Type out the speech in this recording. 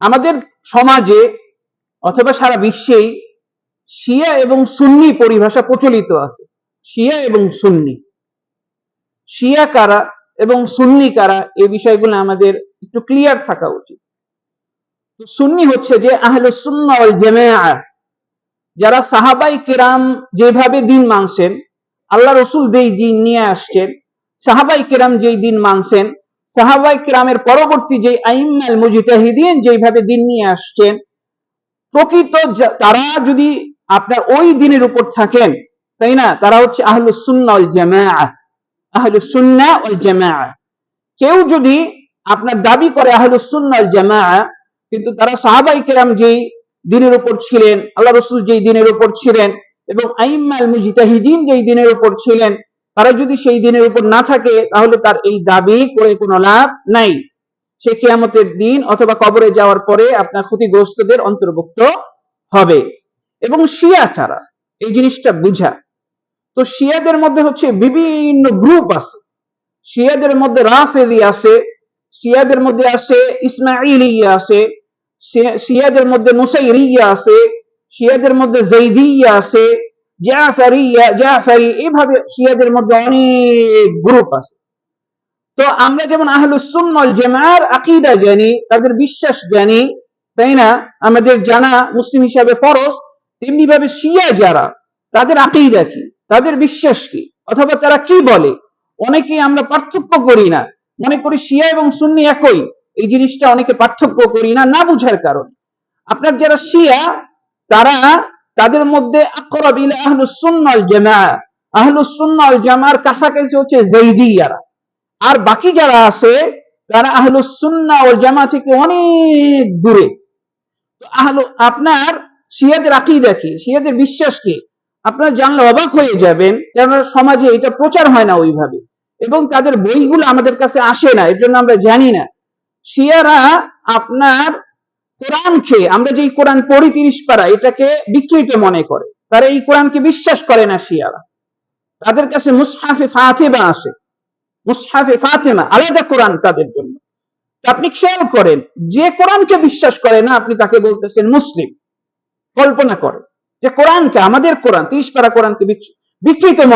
আমাদের সমাজে অথবা সারা বিশ্বেই শিয়া এবং সুন্নি পরিভাষা প্রচলিত আছে। শিয়া এবং সুন্নি, শিয়া কারা এবং সুন্নি কারা, এই বিষয়গুলো আমাদের একটু ক্লিয়ার থাকা উচিত। তো সুন্নি হচ্ছে যে আহলুস সুন্নাহ ওয়াল জামাআহ, যারা সাহাবাই কেরাম যেভাবে দিন মানছেন, আল্লাহ রসুল যেই দিন নিয়ে আসছেন, সাহাবাই কেরাম যেই দিন মানছেন, সাহাবাই কেরামের পরবর্তী যে আইম্মাল মুজতাহিদিন যেইভাবে দিন নিয়ে আসছেন, প্রকৃত তারা যদি আপনার ওই দিনের উপর থাকেন, তাই না, তারা হচ্ছে আহলুস সুন্নাহ ওয়াল জামাআহ, আহলুস সুন্নাহ ওয়াল জামাআহ। কেউ যদি আপনার দাবি করে আহলুস সুন্নাহ ওয়াল জামাআহ, কিন্তু তারা সাহাবাই কেরাম যেই দিনের উপর ছিলেন, আল্লাহ রসুল যেই দিনের উপর ছিলেন এবং আইম্মাল মুজতাহিদিন যেই দিনের উপর ছিলেন, তারা যদি সেই দিনের উপর না থাকে, তাহলে তার এই দাবি করে কোনো লাভ নাই। সে কিয়ামতের দিন অথবা কবরে যাওয়ার পরে আপনার ক্ষতিগ্রস্তদের অন্তর্ভুক্ত হবে। এবং শিয়া কারা, এই জিনিসটা বুঝা। তো শিয়াদের মধ্যে হচ্ছে বিভিন্ন গ্রুপ আছে। শিয়াদের মধ্যে রাফেজি আছে, শিয়াদের মধ্যে আছে ইসমাইলিয়া আছে, শিয়াদের মধ্যে নুসাইরিয়া আছে, শিয়াদের মধ্যে জাইদিয়া আছে, জাফরি, এইভাবে শিয়াদের মধ্যে অনেক গ্রুপ আছে। তো আমরা যেমন আহলুস সুন্নাহ ওয়াল জামাআর আকীদা জানি, তাদের বিশ্বাস জানি, তাই না, আমাদের জানা মুসলিম হিসাবে ফরজ, তেমনি ভাবে শিয়া যারা, তাদের আকীদা কি, তাদের বিশ্বাস কি, অথবা তারা কি বলে, অনেকেই আমরা পার্থক্য করি না, মনে করি শিয়া এবং সুন্নি একই। এই জিনিসটা অনেকে পার্থক্য করি না, না বুঝার কারণে। আপনার যারা শিয়া, তারা তাদের মধ্যে আকরাব ইলা আহলুস সুন্নাহ ওয়াল জামাআহ, আহলুস সুন্নাহ ওয়াল জামাআর কাছাকাছি হচ্ছে জাইদিয়ারা। আর বাকি যারা আছে তারা আহলুস সুন্নাহ ওয়াল জামাআহ থেকে অনেক দূরে। তো আপনার শিয়াদের আকীদা কি, শিয়াদের বিশ্বাস কি, আপনারা জানলে অবাক হয়ে যাবেন, কারণ সমাজে এটা প্রচার হয় না ওইভাবে, এবং তাদের বইগুলো আমাদের কাছে আসে না, এর জন্য আমরা জানি না। শিয়ারা আপনার কোরআনকে, আমরা যেই কোরআন পড়ি 30 পারা, এটাকে বিকৃত মনে করে। তারা এই কোরআনকে বিশ্বাস করে না শিয়ারা। তাদের কাছে মুসহাফে ফাতিমা আসে, মুসহাফে ফাতিমা আলাদা কোরআন তাদের জন্য। আপনি খেয়াল করেন, যে কোরআনকে বিশ্বাস করে না, আপনি তাকে বলতেছেন মুসলিম। কল্পনা করেন যে কোরআনকে, আমাদের কোরআন 30 পারা কোরআনকে বিকৃত মনে